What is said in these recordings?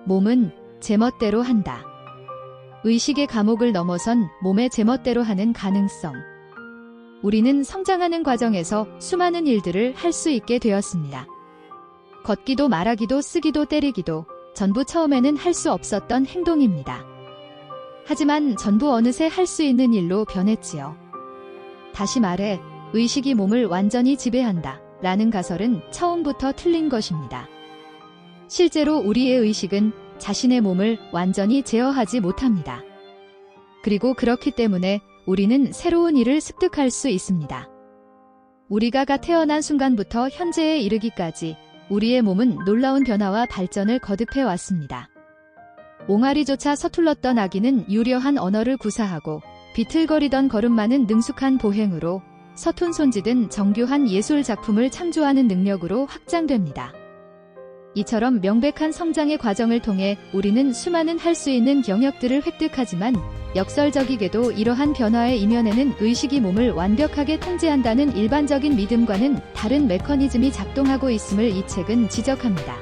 몸은 제멋대로 한다. 의식의 감옥을 넘어선 몸의 제멋대로 하는 가능성. 우리는 성장하는 과정에서 수많은 일들을 할 수 있게 되었습니다. 걷기도 말하기도 쓰기도 때리기도 전부 처음에는 할 수 없었던 행동입니다. 하지만 전부 어느새 할 수 있는 일로 변했지요. 다시 말해 의식이 몸을 완전히 지배한다 라는 가설은 처음부터 틀린 것입니다. 실제로 우리의 의식은 자신의 몸을 완전히 제어하지 못합니다. 그리고 그렇기 때문에 우리는 새로운 일을 습득할 수 있습니다. 우리가 태어난 순간부터 현재에 이르기까지 우리의 몸은 놀라운 변화와 발전을 거듭해 왔습니다. 옹알이조차 서툴렀던 아기는 유려한 언어를 구사하고 비틀거리던 걸음마는 능숙한 보행으로 서툰 손짓은 정교한 예술 작품을 창조하는 능력으로 확장됩니다. 이처럼 명백한 성장의 과정을 통해 우리는 수많은 할 수 있는 영역들을 획득하지만 역설적이게도 이러한 변화의 이면에는 의식이 몸을 완벽하게 통제한다는 일반적인 믿음과는 다른 메커니즘이 작동하고 있음을 이 책은 지적합니다.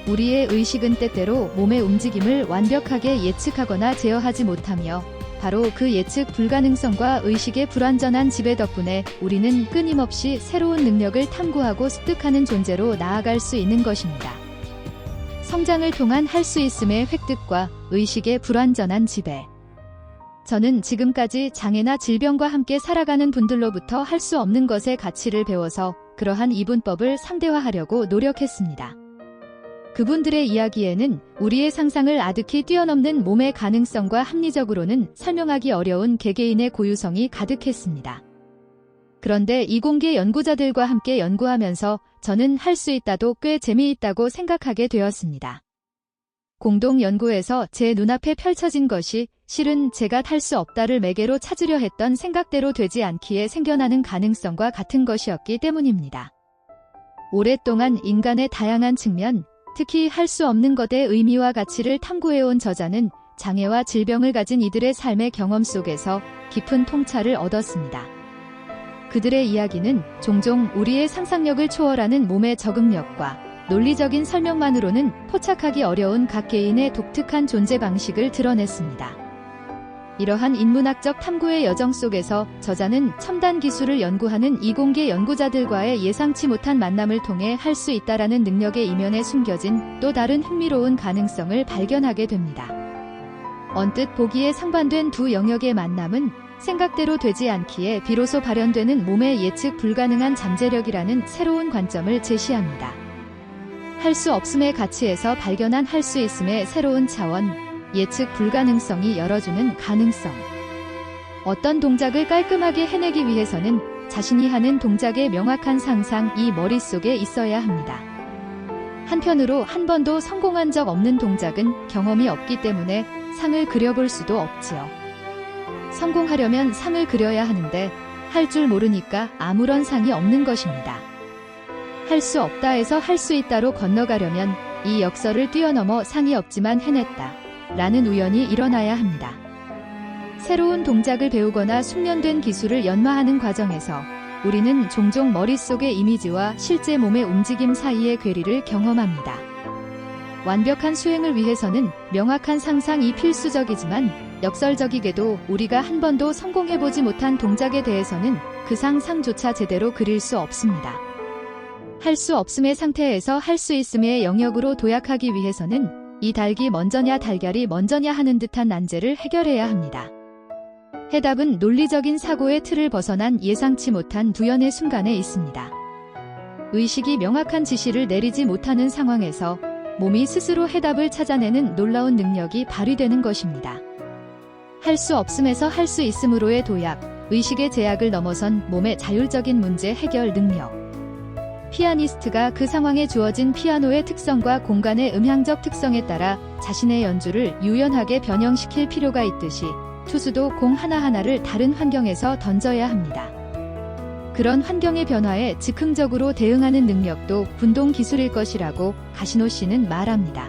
우리의 의식은 때때로 몸의 움직임을 완벽하게 예측하거나 제어하지 못하며 바로 그 예측 불가능성과 의식의 불완전한 지배 덕분에 우리는 끊임없이 새로운 능력을 탐구하고 습득하는 존재로 나아갈 수 있는 것입니다. 성장을 통한 할 수 있음의 획득과 의식의 불완전한 지배. 저는 지금까지 장애나 질병과 함께 살아가는 분들로부터 할 수 없는 것의 가치를 배워서 그러한 이분법을 상대화하려고 노력했습니다. 그분들의 이야기에는 우리의 상상을 아득히 뛰어넘는 몸의 가능성과 합리적으로는 설명하기 어려운 개개인의 고유성이 가득했습니다. 그런데 이공계 연구자들과 함께 연구하면서 저는 할 수 있다도 꽤 재미있다고 생각하게 되었습니다. 공동 연구에서 제 눈앞에 펼쳐진 것이 실은 제가 할 수 없다를 매개로 찾으려 했던 생각대로 되지 않기에 생겨나는 가능성과 같은 것이었기 때문입니다. 오랫동안 인간의 다양한 측면, 특히 할 수 없는 것의 의미와 가치를 탐구해온 저자는 장애와 질병을 가진 이들의 삶의 경험 속에서 깊은 통찰을 얻었습니다. 그들의 이야기는 종종 우리의 상상력을 초월하는 몸의 적응력과 논리적인 설명만으로는 포착하기 어려운 각 개인의 독특한 존재 방식을 드러냈습니다. 이러한 인문학적 탐구의 여정 속에서 저자는 첨단 기술을 연구하는 이공계 연구자들과의 예상치 못한 만남을 통해 할 수 있다라는 능력의 이면에 숨겨진 또 다른 흥미로운 가능성을 발견하게 됩니다. 언뜻 보기에 상반된 두 영역의 만남은 생각대로 되지 않기에 비로소 발현되는 몸의 예측 불가능한 잠재력이라는 새로운 관점을 제시합니다. 할 수 없음의 가치에서 발견한 할 수 있음의 새로운 차원, 예측 불가능성이 열어주는 가능성. 어떤 동작을 깔끔하게 해내기 위해서는 자신이 하는 동작의 명확한 상상이 머릿속에 있어야 합니다. 한편으로 한 번도 성공한 적 없는 동작은 경험이 없기 때문에 상을 그려볼 수도 없지요. 성공하려면 상을 그려야 하는데 할 줄 모르니까 아무런 상이 없는 것입니다. 할 수 없다에서 할 수 있다로 건너가려면 이 역설을 뛰어넘어 상이 없지만 해냈다 라는 우연이 일어나야 합니다. 새로운 동작을 배우거나 숙련된 기술을 연마하는 과정에서 우리는 종종 머릿속의 이미지와 실제 몸의 움직임 사이의 괴리를 경험합니다. 완벽한 수행을 위해서는 명확한 상상이 필수적이지만 역설적이게도 우리가 한 번도 성공해보지 못한 동작에 대해서는 그 상상조차 제대로 그릴 수 없습니다. 할 수 없음의 상태에서 할 수 있음의 영역으로 도약하기 위해서는 이 닭이 먼저냐 달걀이 먼저냐 하는 듯한 난제를 해결해야 합니다. 해답은 논리적인 사고의 틀을 벗어난 예상치 못한 두연의 순간에 있습니다. 의식이 명확한 지시를 내리지 못하는 상황에서 몸이 스스로 해답을 찾아내는 놀라운 능력이 발휘되는 것입니다. 할 수 없음에서 할 수 있음으로의 도약, 의식의 제약을 넘어선 몸의 자율적인 문제 해결 능력. 피아니스트가 그 상황에 주어진 피아노의 특성과 공간의 음향적 특성에 따라 자신의 연주를 유연하게 변형시킬 필요가 있듯이 투수도 공 하나하나를 다른 환경에서 던져야 합니다. 그런 환경의 변화에 즉흥적으로 대응하는 능력도 운동 기술일 것이라고 가시노 씨는 말합니다.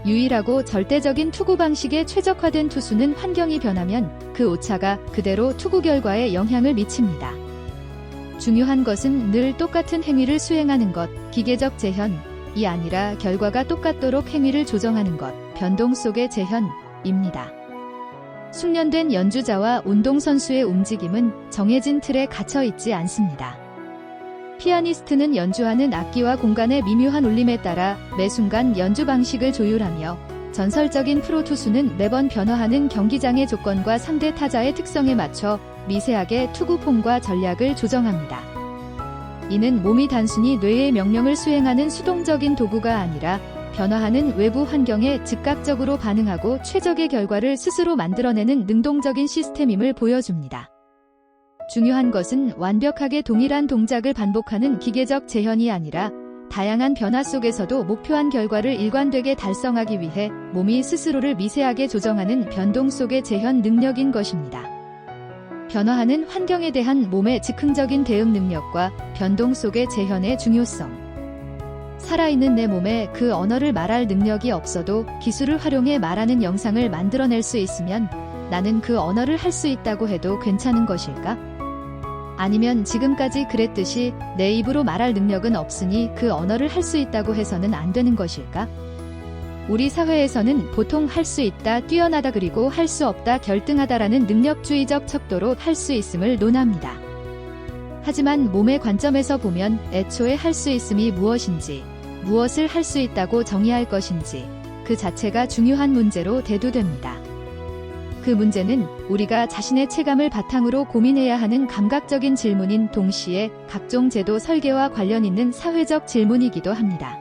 유일하고 절대적인 투구 방식에 최적화된 투수는 환경이 변하면 그 오차가 그대로 투구 결과에 영향을 미칩니다. 중요한 것은 늘 똑같은 행위를 수행하는 것, 기계적 재현이 아니라 결과가 똑같도록 행위를 조정하는 것, 변동 속의 재현입니다. 숙련된 연주자와 운동선수의 움직임은 정해진 틀에 갇혀 있지 않습니다. 피아니스트는 연주하는 악기와 공간의 미묘한 울림에 따라 매 순간 연주 방식을 조율하며, 전설적인 프로 투수는 매번 변화하는 경기장의 조건과 상대 타자의 특성에 맞춰 미세하게 투구 폼과 전략을 조정합니다. 이는 몸이 단순히 뇌의 명령을 수행하는 수동적인 도구가 아니라 변화하는 외부 환경에 즉각적으로 반응하고 최적의 결과를 스스로 만들어내는 능동적인 시스템임을 보여줍니다. 중요한 것은 완벽하게 동일한 동작을 반복하는 기계적 재현이 아니라 다양한 변화 속에서도 목표한 결과를 일관되게 달성하기 위해 몸이 스스로를 미세하게 조정하는 변동 속의 재현 능력인 것입니다. 변화하는 환경에 대한 몸의 즉흥적인 대응 능력과 변동 속의 재현의 중요성. 살아있는 내 몸에 그 언어를 말할 능력이 없어도 기술을 활용해 말하는 영상을 만들어낼 수 있으면 나는 그 언어를 할 수 있다고 해도 괜찮은 것일까? 아니면 지금까지 그랬듯이 내 입으로 말할 능력은 없으니 그 언어를 할 수 있다고 해서는 안 되는 것일까? 우리 사회에서는 보통 할 수 있다, 뛰어나다 그리고 할 수 없다, 결등하다라는 능력주의적 척도로 할 수 있음을 논합니다. 하지만 몸의 관점에서 보면 애초에 할 수 있음이 무엇인지, 무엇을 할 수 있다고 정의할 것인지 그 자체가 중요한 문제로 대두됩니다. 그 문제는 우리가 자신의 체감을 바탕으로 고민해야 하는 감각적인 질문인 동시에 각종 제도 설계와 관련 있는 사회적 질문이기도 합니다.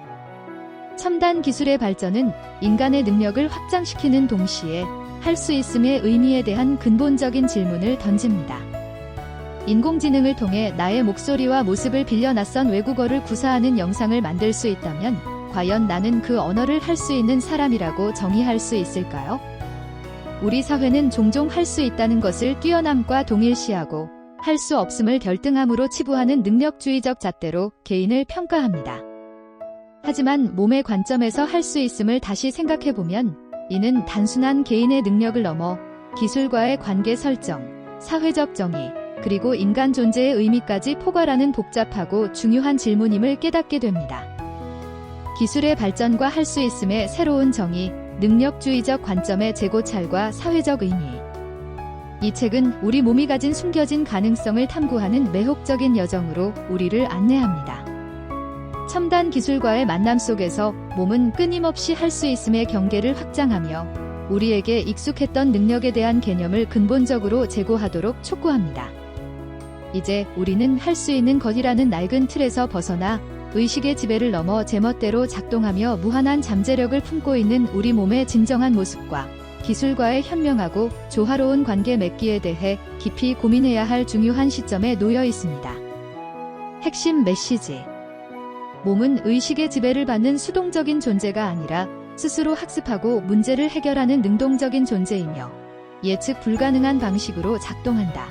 첨단 기술의 발전은 인간의 능력을 확장시키는 동시에 할 수 있음의 의미에 대한 근본적인 질문을 던집니다. 인공지능을 통해 나의 목소리와 모습을 빌려 낯선 외국어를 구사하는 영상을 만들 수 있다면 과연 나는 그 언어를 할 수 있는 사람이라고 정의할 수 있을까요? 우리 사회는 종종 할 수 있다는 것을 뛰어남과 동일시하고 할 수 없음을 결등함으로 치부하는 능력주의적 잣대로 개인을 평가합니다. 하지만 몸의 관점에서 할 수 있음을 다시 생각해보면 이는 단순한 개인의 능력을 넘어 기술과의 관계 설정, 사회적 정의, 그리고 인간 존재의 의미까지 포괄하는 복잡하고 중요한 질문임을 깨닫게 됩니다. 기술의 발전과 할 수 있음의 새로운 정의, 능력주의적 관점의 재고찰과 사회적 의미. 이 책은 우리 몸이 가진 숨겨진 가능성을 탐구하는 매혹적인 여정으로 우리를 안내합니다. 첨단 기술과의 만남 속에서 몸은 끊임없이 할 수 있음의 경계를 확장하며 우리에게 익숙했던 능력에 대한 개념을 근본적으로 재고하도록 촉구합니다. 이제 우리는 할 수 있는 것이라는 낡은 틀에서 벗어나 의식의 지배를 넘어 제멋대로 작동하며 무한한 잠재력을 품고 있는 우리 몸의 진정한 모습과 기술과의 현명하고 조화로운 관계 맺기에 대해 깊이 고민해야 할 중요한 시점에 놓여 있습니다. 핵심 메시지. 몸은 의식의 지배를 받는 수동적인 존재가 아니라 스스로 학습하고 문제를 해결하는 능동적인 존재이며 예측 불가능한 방식으로 작동한다.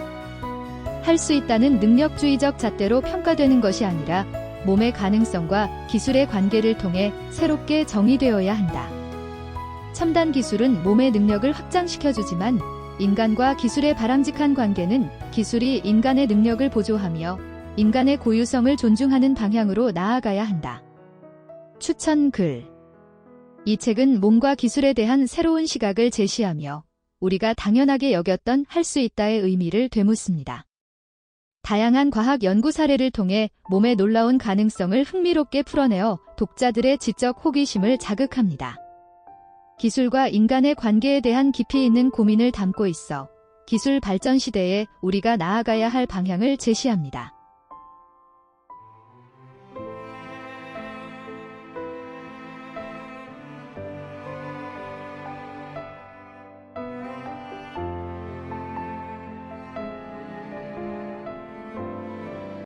할 수 있다는 능력주의적 잣대로 평가되는 것이 아니라 몸의 가능성과 기술의 관계를 통해 새롭게 정의되어야 한다. 첨단 기술은 몸의 능력을 확장시켜주지만 인간과 기술의 바람직한 관계는 기술이 인간의 능력을 보조하며 인간의 고유성을 존중하는 방향으로 나아가야 한다. 추천 글. 이 책은 몸과 기술에 대한 새로운 시각을 제시하며 우리가 당연하게 여겼던 할 수 있다의 의미를 되묻습니다. 다양한 과학 연구 사례를 통해 몸의 놀라운 가능성을 흥미롭게 풀어내어 독자들의 지적 호기심을 자극합니다. 기술과 인간의 관계에 대한 깊이 있는 고민을 담고 있어 기술 발전 시대에 우리가 나아가야 할 방향을 제시합니다.